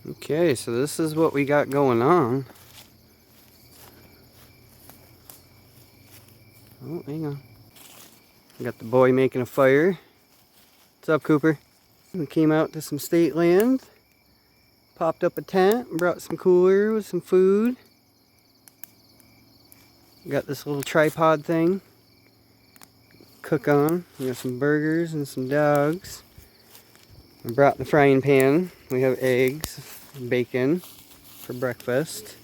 Okay, so this is what we got going on. Oh, hang on. We got the boy making a fire. What's up, Cooper? We came out to some state land, popped up a tent, brought some cooler with some food. We got this little tripod thing. Cook on. We got some burgers and some dogs. I brought the frying pan. We have eggs, bacon for breakfast.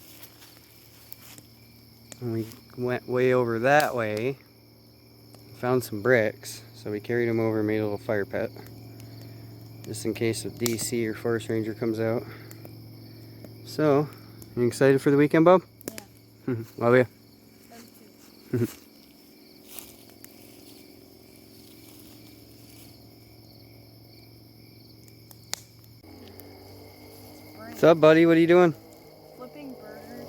And we went way over that way. Found some bricks, so we carried them over and made a little fire pit. Just in case a DC or forest ranger comes out. So, you excited for the weekend, Bob? Yeah. Love you. Love you. What's up, buddy? What are you doing? Flipping burgers.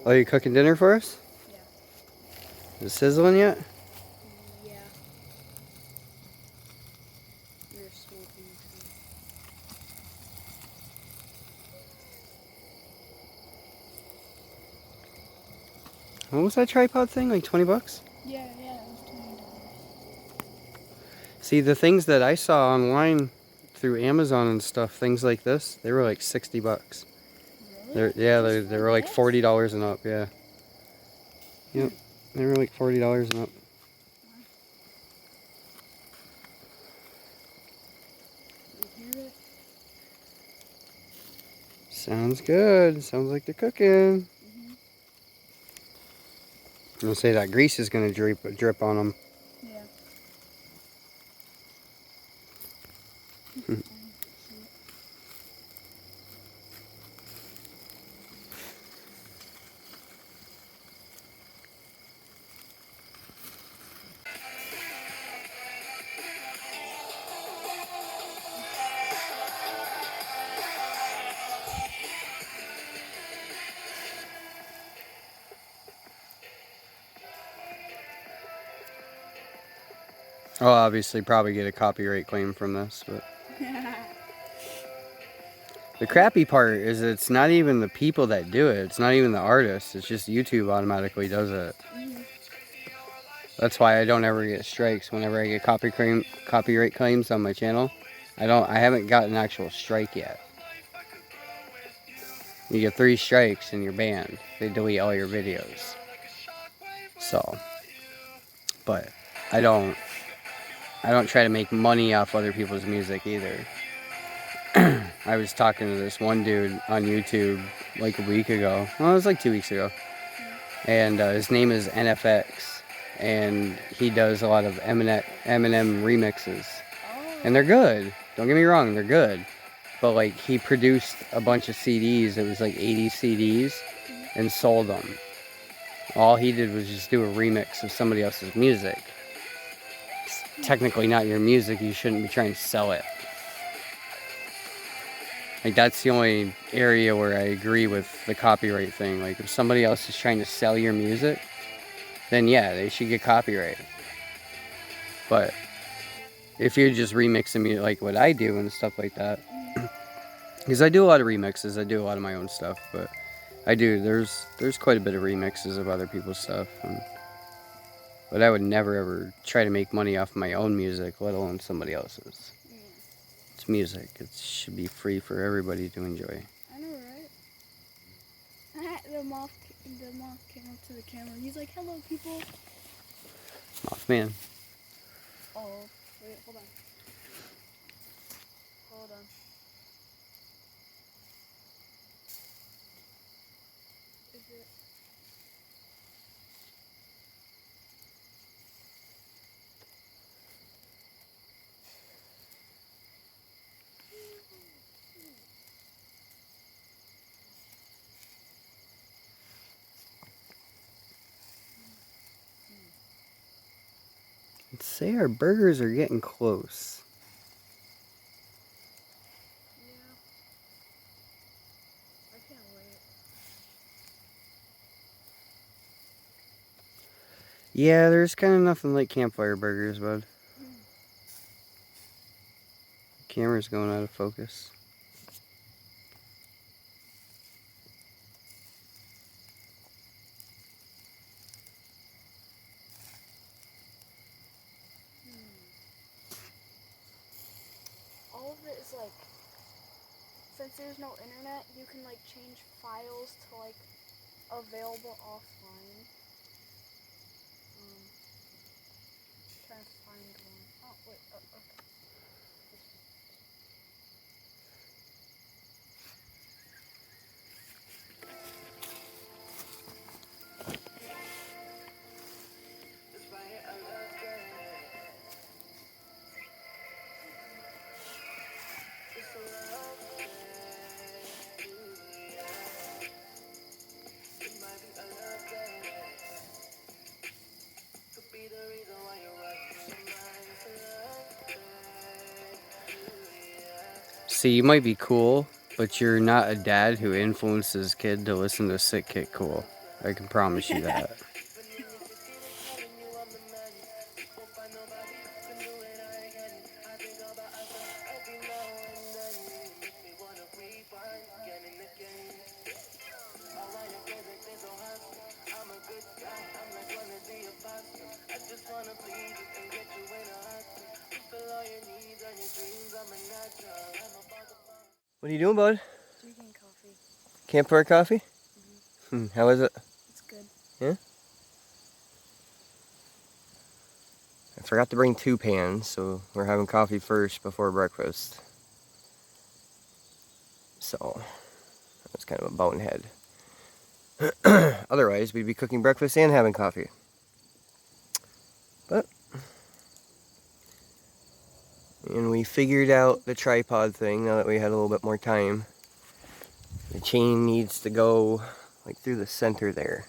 Oh, you cooking dinner for us? Yeah. Is it sizzling yet? Yeah. You're smoking too. What was that tripod thing? Like 20 bucks? Yeah, it was $20. See, the things that I saw online through Amazon and stuff, things like this, they were like 60 bucks. Really? They were like $40 and up, yeah. Yep, they were like $40 and up. You hear it? Sounds good. Sounds like they're cooking. Mm-hmm. I'm gonna say that grease is gonna drip on them. Yeah. I'll obviously probably get a copyright claim from this, but the crappy part is it's not even the people that do it. It's not even the artists. It's just YouTube automatically does it. Mm-hmm. That's why I don't ever get strikes whenever I get copyright claims on my channel. I haven't got an actual strike yet. You get 3 strikes and you're banned. They delete all your videos. So, but I don't try to make money off other people's music either. I was talking to this one dude on YouTube like a week ago. Well, it was like 2 weeks ago. And his name is NFX. And he does a lot of Eminem remixes. Oh. And they're good. Don't get me wrong, they're good. But like he produced a bunch of CDs. It was like 80 CDs and sold them. All he did was just do a remix of somebody else's music. It's technically not your music. You shouldn't be trying to sell it. Like that's the only area where I agree with the copyright thing. Like if somebody else is trying to sell your music, then yeah, they should get copyright. But if you're just remixing music like what I do and stuff like that, because I do a lot of remixes, I do a lot of my own stuff, but there's quite a bit of remixes of other people's stuff. But I would never ever try to make money off my own music, let alone somebody else's. Yeah. It's music. It should be free for everybody to enjoy. I know, right? The moth came up to the camera. He's like, "Hello, people." Mothman. Oh, wait, hold on. Hold on. Is it? Let's say our burgers are getting close. Yeah. I can't wait. Yeah, there's kind of nothing like campfire burgers, bud. Camera's going out of focus. since there's no internet, you can like change files to like available offline. Trying to find one. Oh wait, okay. See, you might be cool, but you're not a dad who influences his kid to listen to Sick Kid Cool. I can promise you that. What are you doing, bud? Drinking coffee. Campfire coffee? How is it? It's good. Yeah? I forgot to bring 2 pans, so we're having coffee first before breakfast. So, that's kind of a bonehead. Otherwise, we'd be cooking breakfast and having coffee. But, and we figured out the tripod thing now that we had a little bit more time. The chain needs to go like through the center there.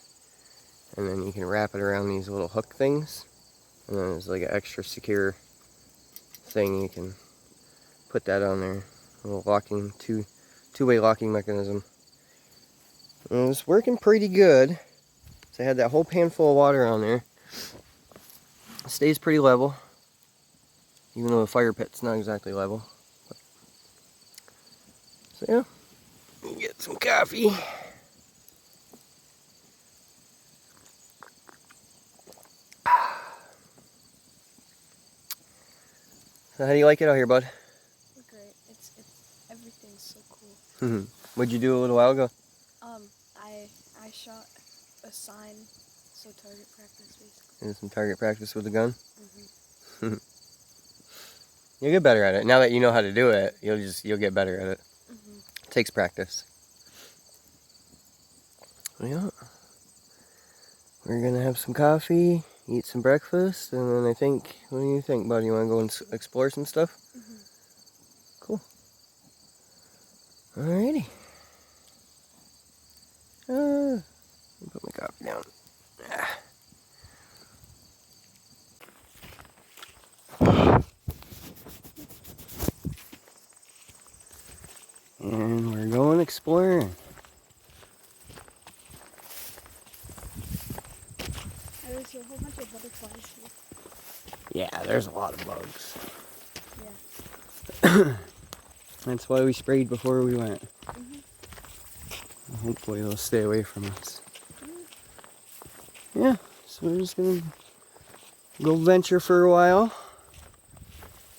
And then you can wrap it around these little hook things. And then there's like an extra secure thing you can put that on there. A little locking, two-way locking mechanism. And it was working pretty good. So I had that whole pan full of water on there. It stays pretty level. Even though the fire pit's not exactly level. So yeah, get some coffee. So how do you like it out here, bud? Great. It's everything's so cool. What'd you do a little while ago? I shot a sign, so target practice basically. Did some target practice with the gun? You'll get better at it. Now that you know how to do it, you'll get better at it. It takes practice. Yeah. We're gonna have some coffee, eat some breakfast, and then I think, what do you think, buddy? You wanna go and explore some stuff? Cool. Alrighty. Put my coffee down. And we're going exploring. There's a whole bunch of butterflies here. Yeah, there's a lot of bugs. Yeah. That's why we sprayed before we went. Hopefully they'll stay away from us. Yeah, so we're just gonna go venture for a while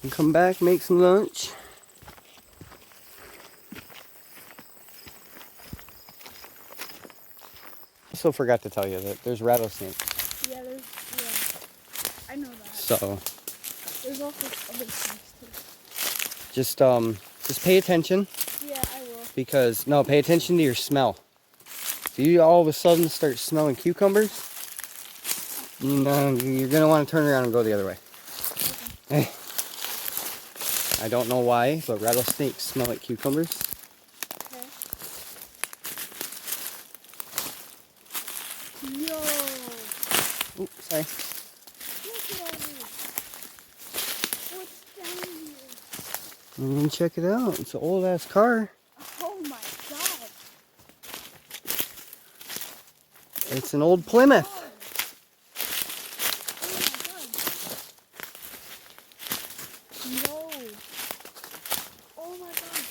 and come back, make some lunch. Also forgot to tell you that there's rattlesnakes. Yeah, I know that. So There's also other snakes too. just pay attention. Yeah, I will. Because pay attention to your smell. If you all of a sudden start smelling cucumbers, you're gonna want to turn around and go the other way. Okay. I don't know why, but rattlesnakes smell like cucumbers. Okay. Yo! Oops, sorry. Look at all this. What's down here? I'm gonna check it out. It's an old ass car. Oh my god. It's an old Plymouth. No. Oh my god.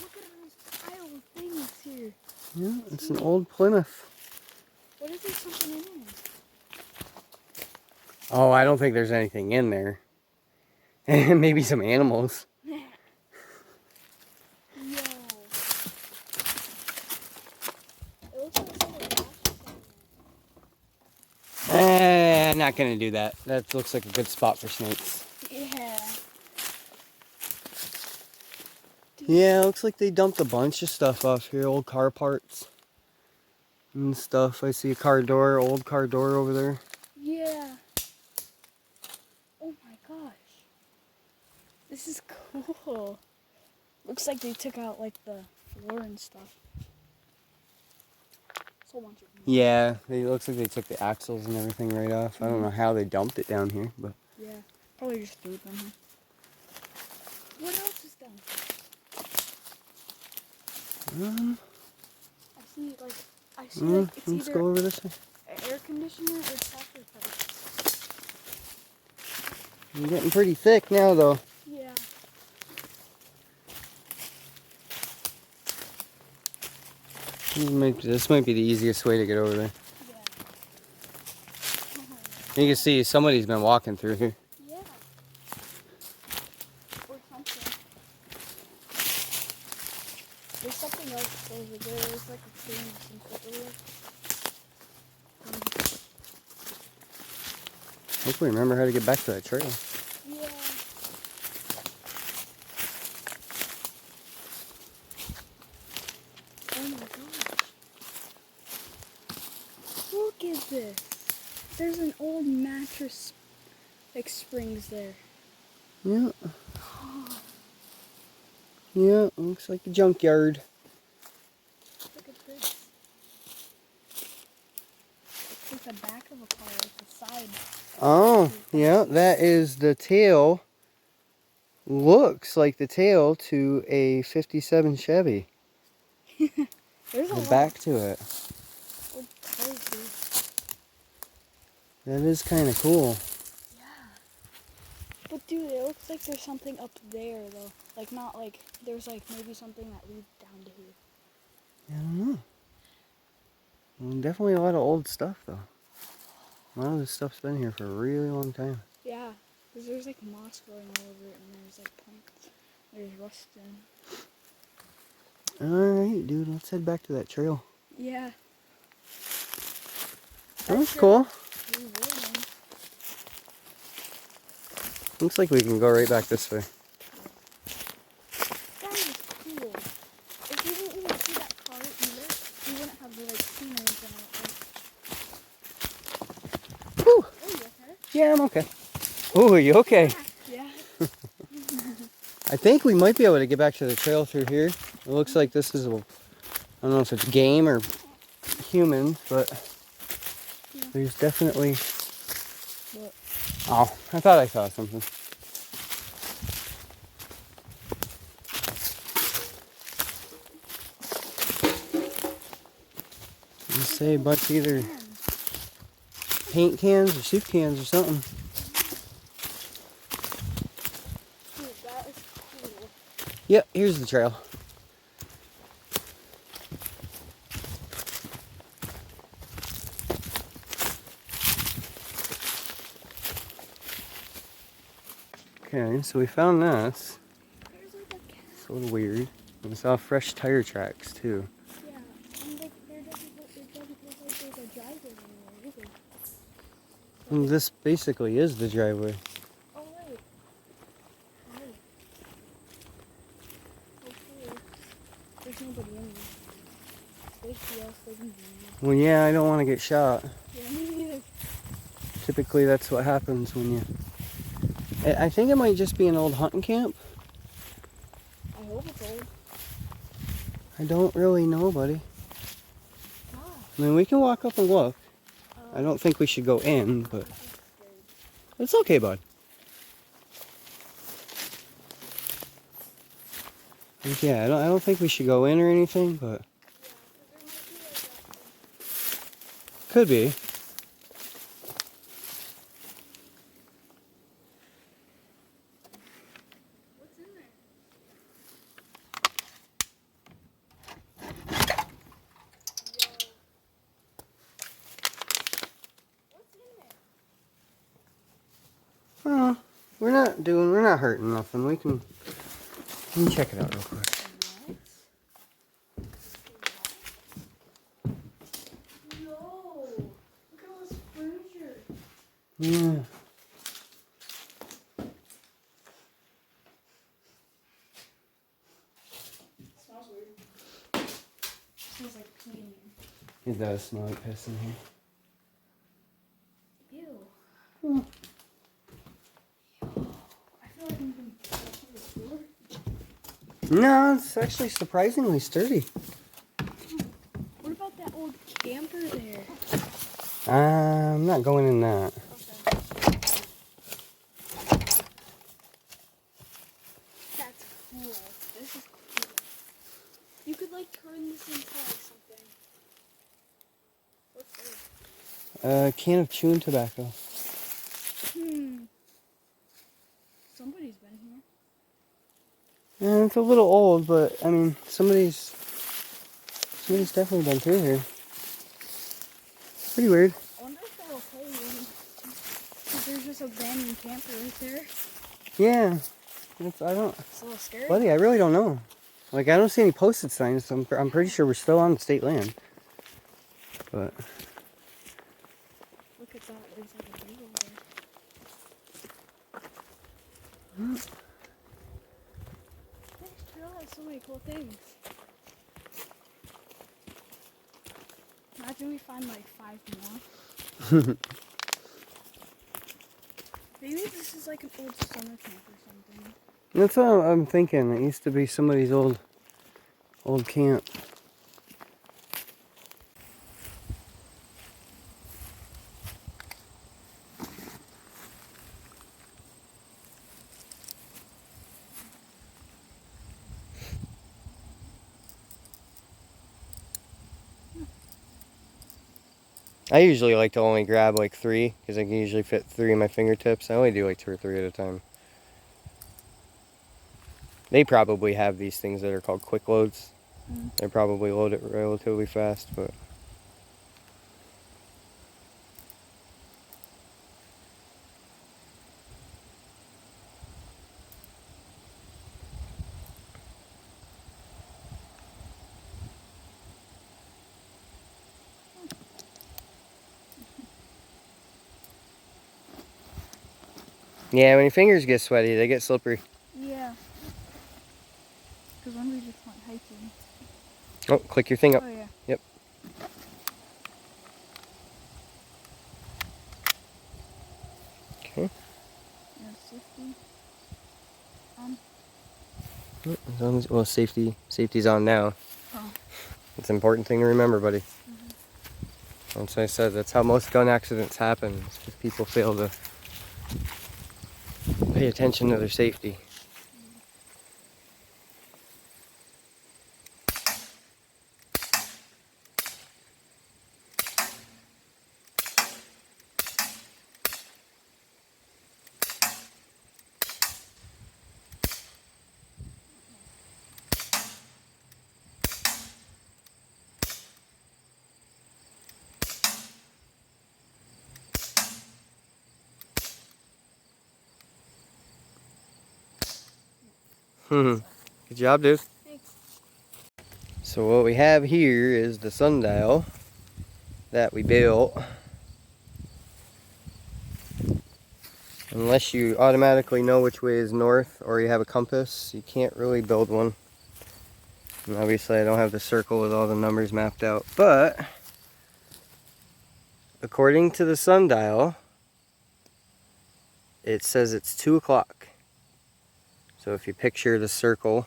Look at this pile of things here. Yeah, it's an old Plymouth. What if there's something in there? Oh, I don't think there's anything in there. Maybe some animals. not gonna do that. That looks like a good spot for snakes. Yeah. Yeah, looks like they dumped a bunch of stuff off here. Old car parts and stuff. I see a car door, old car door over there. Yeah. Oh my gosh. This is cool. Looks like they took out like the floor and stuff. It's a whole bunch of Yeah, it looks like they took the axles and everything right off. I don't know how they dumped it down here, but Yeah. Probably just threw them here. What else is done? I see like it's let's either go over this way. an air conditioner or tractor parts. You're getting pretty thick now, though. Yeah. This might be the easiest way to get over there. Yeah. You can see somebody's been walking through here. Yeah. Or something. There's something else over there. There's like a tree or something over there. Hopefully remember how to get back to that trail. Yeah. Oh my gosh. Look at this. There's an old mattress like springs there. Yeah. Yeah, looks like a junkyard. Look at this. It's like the back of a car, like the side. Oh, yeah, that is the tail. Looks like the tail to a 57 Chevy. There's a The lot back to it. of old cars here. That is kind of cool. Yeah. But dude, it looks like there's something up there though. Like not like there's like maybe something that leads down to here. I don't know. Well, definitely a lot of old stuff, though. A lot of this stuff's been here for a really long time. Yeah. Because there's like moss growing all over it and there's like plants. There's rust in. Alright, dude, let's head back to that trail. Yeah. That was cool. Rewarding. Looks like we can go right back this way. That is cool. If we didn't even see that car either, we wouldn't have the like scenery in it. Whew. Oh, you okay? Yeah, I'm okay. Oh, are you okay? Yeah. I think we might be able to get back to the trail through here. It looks like this is, I don't know if it's game or human, but there's definitely... What? Oh, I thought I saw something. Let's say a bunch either paint cans or soup cans or something. Dude, that is cool. Yep, here's the trail. Okay, so we found this. There's like a cat. It's a little weird. We saw fresh tire tracks too. Yeah. And like it doesn't look like there's a driveway anywhere either. And this basically is the driveway. Oh wait. Right. Okay. There's nobody in there. Safety else living in Well, yeah, I don't want to get shot. there. Yeah, me neither. Typically, that's what happens when you... I think it might just be an old hunting camp. I hope it's old. I don't really know, buddy. Gosh. I mean, we can walk up and look. Uh, I don't think we should go in, but I'm scared. it's okay, bud. Like, yeah, I don't think we should go in or anything, but could be. What's in there? What's in there? Oh, we're not hurting nothing. We can check it out real quick. No. Look at all this furniture. smells like peeing. It does smell like piss in here. Ew. Hmm. I feel like I'm going to the floor. No, it's actually surprisingly sturdy. What about that old camper there? I'm not going in that. Okay. That's cool. This is cool. You could like turn this into like something. What's this? A can of chewing tobacco. Somebody's been here. Yeah, it's a little old, but I mean, somebody's definitely been through here. Pretty weird. I wonder if they're okay. Because there's just a abandoned camper right there. Yeah, it's a little scary. buddy, I really don't know. Like, I don't see any posted signs. So I'm pretty sure we're still on state land. But Look at that. There's like a big over there. This trail has so many cool things. Imagine we find like 5 more. Maybe this is like an old summer camp or something. that's what I'm thinking. It used to be somebody's old camp. I usually like to only grab like 3 because I can usually fit 3 in my fingertips. I only do like 2 or 3 at a time. They probably have these things that are called quick loads. They probably load it relatively fast, but yeah, when your fingers get sweaty, they get slippery. Yeah. Because when we just went hiking. Oh, click your thing up. Oh yeah. Yep. Okay. Yeah, safety. As long as, well, safety's on now. Oh. It's an important thing to remember, buddy. That's what I said. That's how most gun accidents happen. It's because people fail to pay attention to their safety. Good job, dude. Thanks. So what we have here is the sundial that we built. Unless you automatically know which way is north or you have a compass, you can't really build one. And obviously I don't have the circle with all the numbers mapped out, but according to the sundial, it says it's 2 o'clock. So if you picture the circle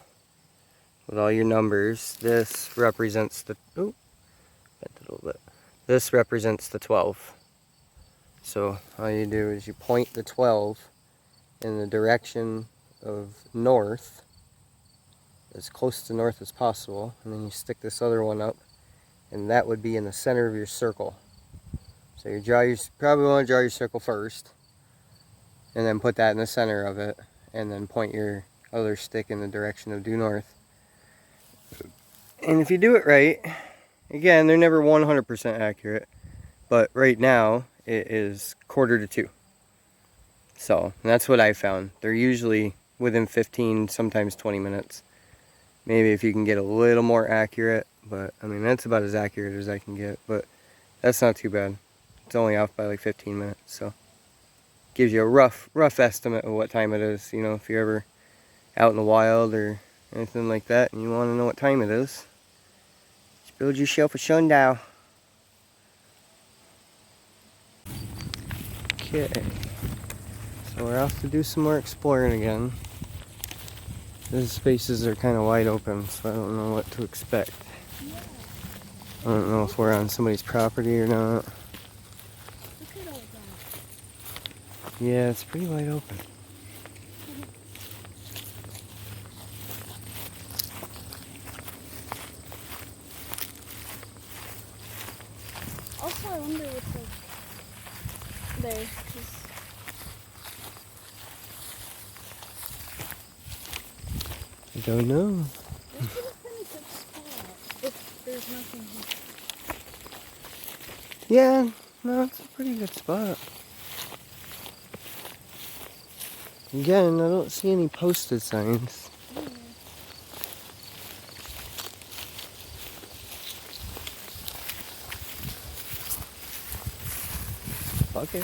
with all your numbers, this represents the, oh, bent it a little bit. This represents the 12. So all you do is you point the 12 in the direction of north, as close to north as possible, and then you stick this other one up, and that would be in the center of your circle. So you probably want to draw your circle first, and then put that in the center of it, and then point your other stick in the direction of due north. And if you do it right, again, they're never 100% accurate, but right now it is 1:45. So that's what I found. They're usually within 15, sometimes 20 minutes. Maybe if you can get a little more accurate, but I mean, that's about as accurate as I can get, but that's not too bad. It's only off by like 15 minutes, so gives you a rough estimate of what time it is. You know, if you're ever out in the wild or anything like that and you want to know what time it is, just Build yourself a sundial. Okay. So we're off to do some more exploring again. These spaces are kind of wide open, so I don't know what to expect. I don't know if we're on somebody's property or not. Look at all that. Yeah, it's pretty wide open. Also, I wonder what's like there. 'Cause I don't know. this is a pretty good spot. If there's nothing here. Yeah, no, it's a pretty good spot. Again, I don't see any posted signs. Okay.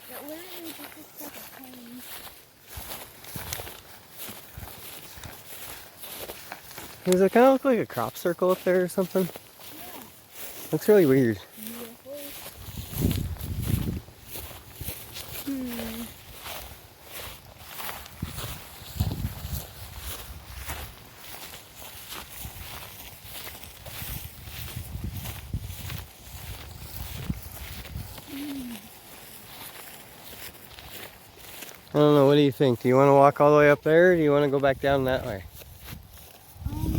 That literally just looks like a home. Does it kind of look like a crop circle up there or something? Yeah. Looks really weird. Hmm. I don't know, what do you think? Do you want to walk all the way up there or do you want to go back down that way? I want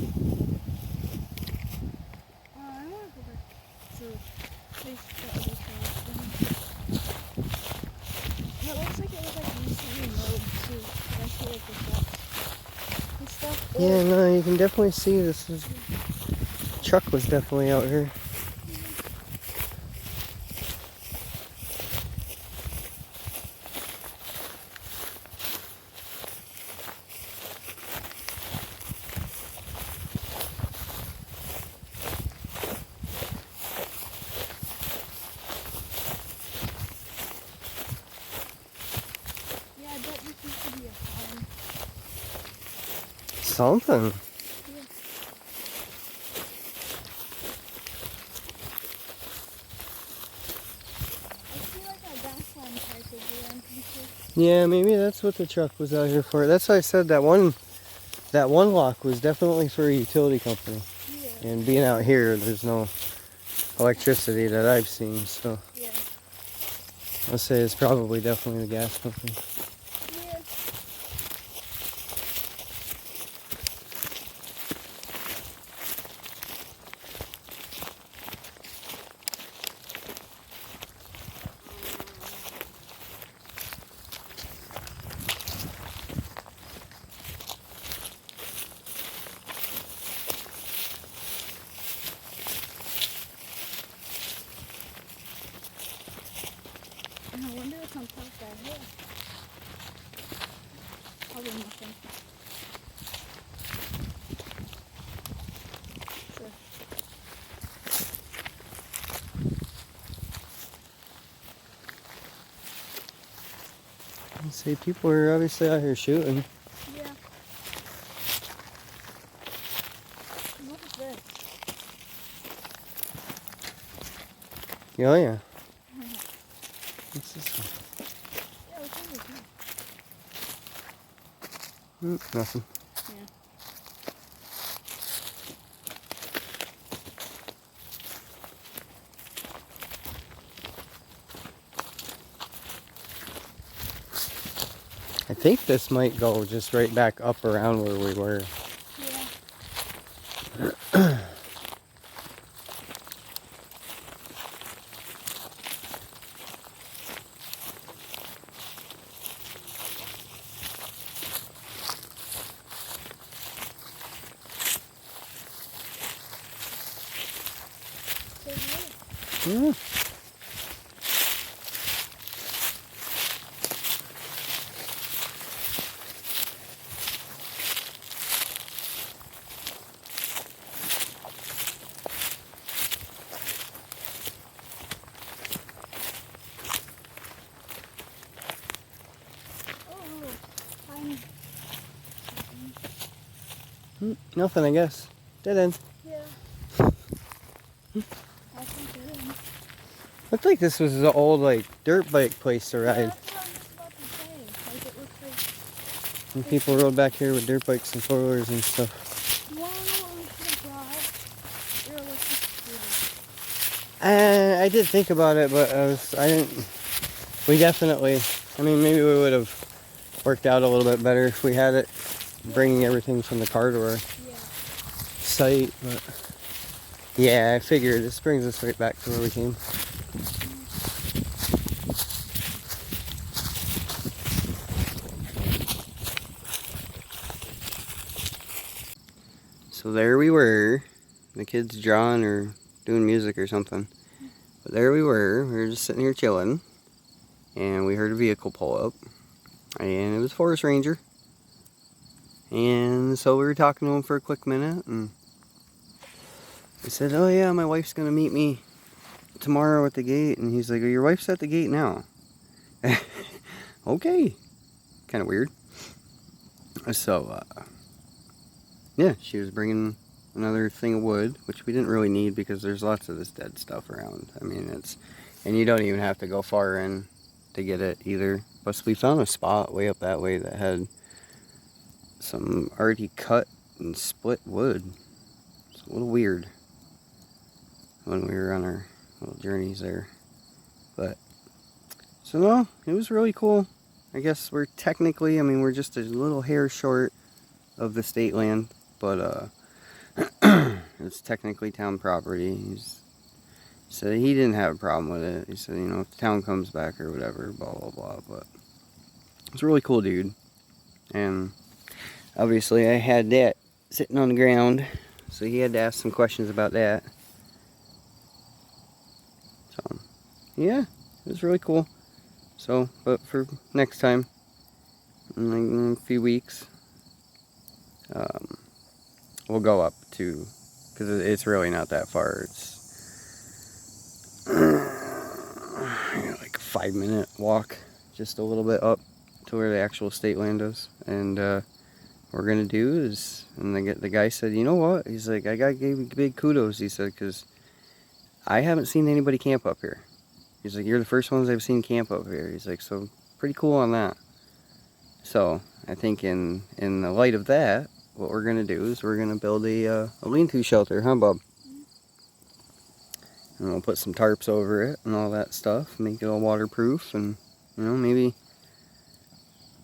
to go back to face the other side. And it looks like it was like recently mowed too. Can I see like the steps and stuff? Or Yeah, no, you can definitely see this is... Truck was definitely out here. yeah, I bet this used to be a farm. Something. Yeah. I see like a gas line pipe over there. I'm pretty sure. Yeah, maybe that's what the truck was out here for. That's why I said that one lock was definitely for a utility company. Yeah. And being out here, there's no electricity that I've seen, so Yeah. I'll say it's probably definitely the gas company. Yeah. And I wonder what's on top of that hill. Probably nothing. Sure. I'd say people are obviously out here shooting. Yeah. And what is this? Oh yeah. What's this one? Yeah, what's over here? Nothing. Yeah. I think this might go just right back up around where we were. Yeah. Yeah. Oh, I'm. Nothing, I guess. Dead end. Yeah. I think it is. Looked like this was the old like dirt bike place to Yeah, ride. that's what I was just about to say. Like it looks like. And people rode back here with dirt bikes and four-wheelers and stuff. You wanna know what we should have brought? Your electric scooter. I did think about it, but I didn't. We definitely. I mean, maybe we would have worked out a little bit better if we had it, bringing everything from the car to our Yeah. site. But yeah, I figured this brings us right back to where we came. So there we were. The kids drawing or doing music or something. But there we were just sitting here chilling. And we heard a vehicle pull up. And it was a Forest Ranger. And so we were talking to him for a quick minute. And I said, oh yeah, my wife's going to meet me tomorrow at the gate. And he's like, oh, your wife's at the gate now. Okay. Kind of weird. So, yeah, she was bringing another thing of wood, which we didn't really need because there's lots of this dead stuff around. I mean, and you don't even have to go far in to get it either. Plus, we found a spot way up that way that had some already cut and split wood. It's a little weird when we were on our little journeys there. But, so no, it was really cool. I guess we're technically, I mean, we're just a little hair short of the state land, but it's technically town property. He said he didn't have a problem with it. He said, you know, if the town comes back or whatever, blah, blah, blah. But it's a really cool dude. And obviously I had that sitting on the ground, so he had to ask some questions about that. So, yeah, it was really cool. So, but for next time, in a few weeks, we'll go up to, because it's really not that far. It's like a 5-minute walk, just a little bit up to where the actual state land is. And what we're gonna do is, and the guy said, you know what? He's like, I gotta give you big kudos. He said, because I haven't seen anybody camp up here. He's like, you're the first ones I've seen camp up here. He's like, so pretty cool on that. So I think in the light of that, what we're gonna do is we're gonna build a lean-to shelter, huh, Bob? And we'll put some tarps over it and all that stuff, make it all waterproof, and you know, maybe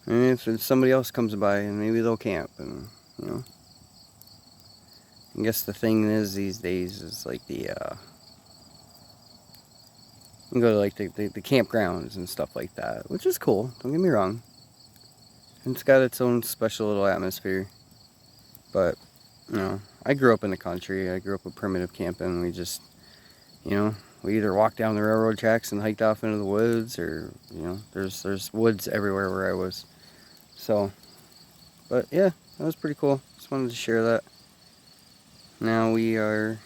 if somebody else comes by, and maybe they'll camp, and you know. I guess the thing is these days is like the you can go to like the campgrounds and stuff like that, which is cool, don't get me wrong. And it's got its own special little atmosphere. But, you know, I grew up in the country. I grew up with primitive camping. We just, you know, we either walked down the railroad tracks and hiked off into the woods, or, you know, there's woods everywhere where I was. So, but yeah, that was pretty cool. Just wanted to share that. Now we are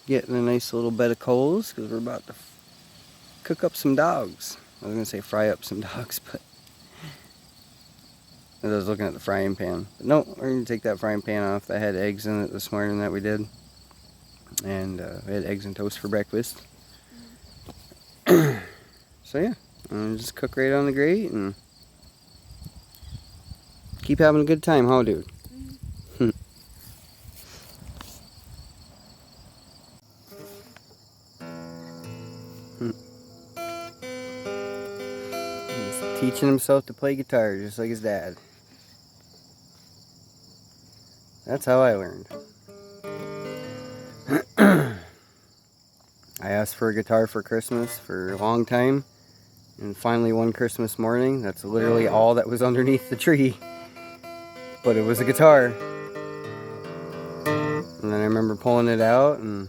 getting a nice little bed of coals because we're about to cook up some dogs. I was going to say fry up some dogs, but I was looking at the frying pan. But no, we're going to take that frying pan off. That had eggs in it this morning that we did. And we had eggs and toast for breakfast. So yeah, I'm just cook right on the grate and keep having a good time, huh, dude? He's teaching himself to play guitar just like his dad. That's how I learned. I asked for a guitar for Christmas for a long time, and finally one Christmas morning, that's literally all that was underneath the tree. But it was a guitar. And then I remember pulling it out, and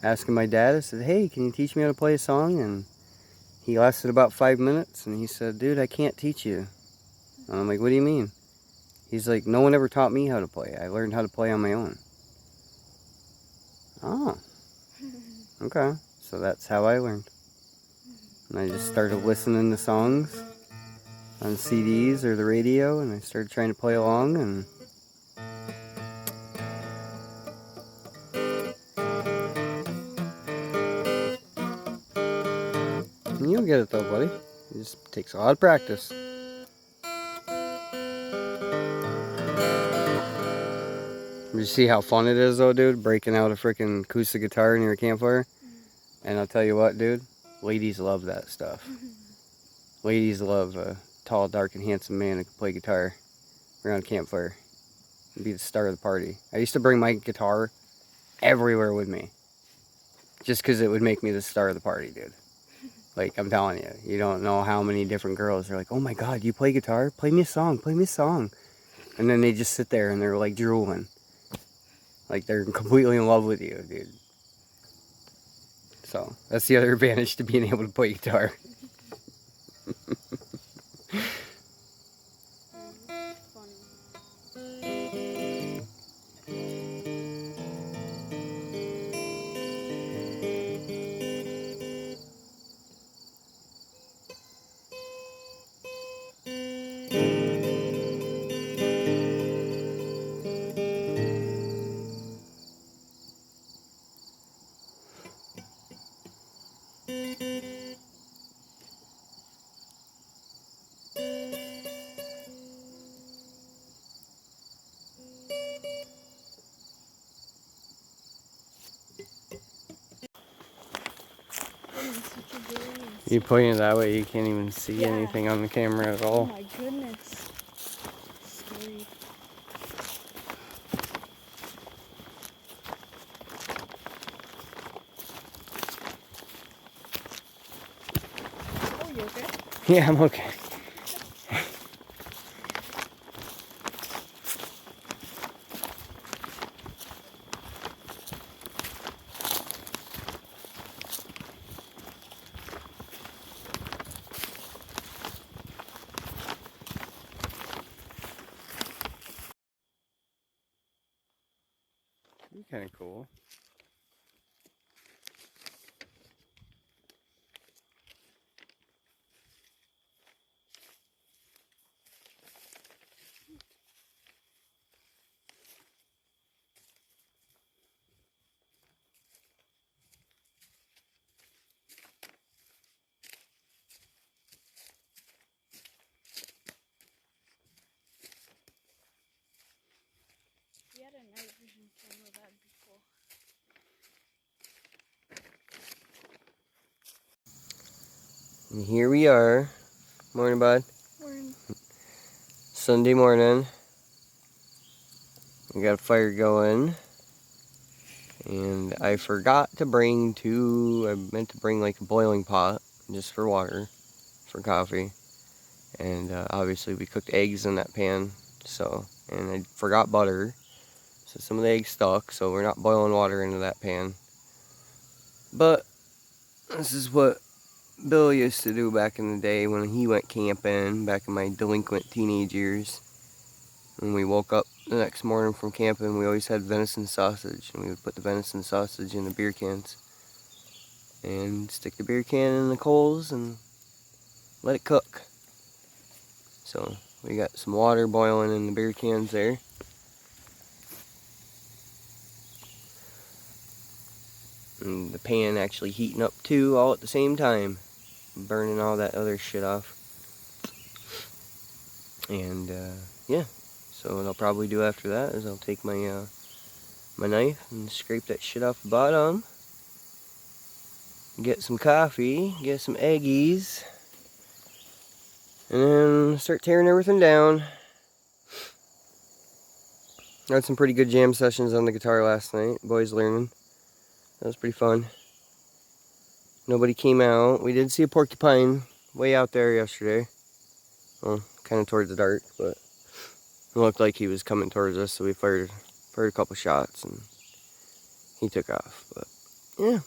asking my dad. I said, hey, can you teach me how to play a song? And he lasted about 5 minutes, and he said, dude, I can't teach you. And I'm like, what do you mean? He's like, no one ever taught me how to play. I learned how to play on my own. Oh, okay. So that's how I learned. And I just started listening to songs on CDs or the radio, and I started trying to play along, and you'll get it though, buddy. It just takes a lot of practice. You see how fun it is though, dude? Breaking out a freaking acoustic guitar near a campfire. And I'll tell you what, dude, ladies love that stuff. Ladies love a tall, dark, and handsome man who can play guitar around a campfire. It'd be the star of the party. I used to bring my guitar everywhere with me. Just because it would make me the star of the party, dude. Like, I'm telling you, you don't know how many different girls are like, oh my god, you play guitar? Play me a song, play me a song. And then they just sit there and they're like drooling. Like, they're completely in love with you, dude. So, that's the other advantage to being able to play guitar. You pointing it that way, you can't even see anything on the camera at Oh all. my goodness. Scary. Oh, you okay? Yeah, I'm okay. You're kind of cool. If you had a night vision camera, that'd be cool. And here we are. Morning, bud. Morning. Sunday morning. We got a fire going. And I forgot to bring I meant to bring like a boiling pot just for water, for coffee. And obviously we cooked eggs in that pan. So, and I forgot butter. So some of the eggs stuck, so we're not boiling water into that pan. But this is what Bill used to do back in the day when he went camping, back in my delinquent teenage years. When we woke up the next morning from camping, we always had venison sausage, and we would put the venison sausage in the beer cans and stick the beer can in the coals and let it cook. So we got some water boiling in the beer cans there. And the pan actually heating up too, all at the same time, burning all that other shit off. And yeah, so what I'll probably do after that is I'll take my my knife and scrape that shit off the bottom, get some coffee, get some eggies, and then start tearing everything down. I had some pretty good jam sessions on the guitar last night, boys learning. That was pretty fun. Nobody came out. We did see a porcupine way out there yesterday. Well, kind of towards the dark, but it looked like he was coming towards us, so we fired a couple shots and he took off. But Yeah.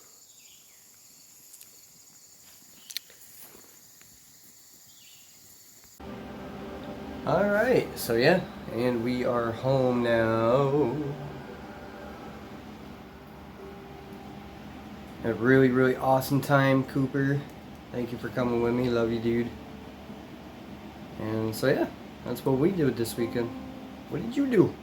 Alright, so yeah, and we are home now. A really, really awesome time, Cooper. Thank you for coming with me. Love you, dude. And so yeah, that's what we did this weekend. What did you do?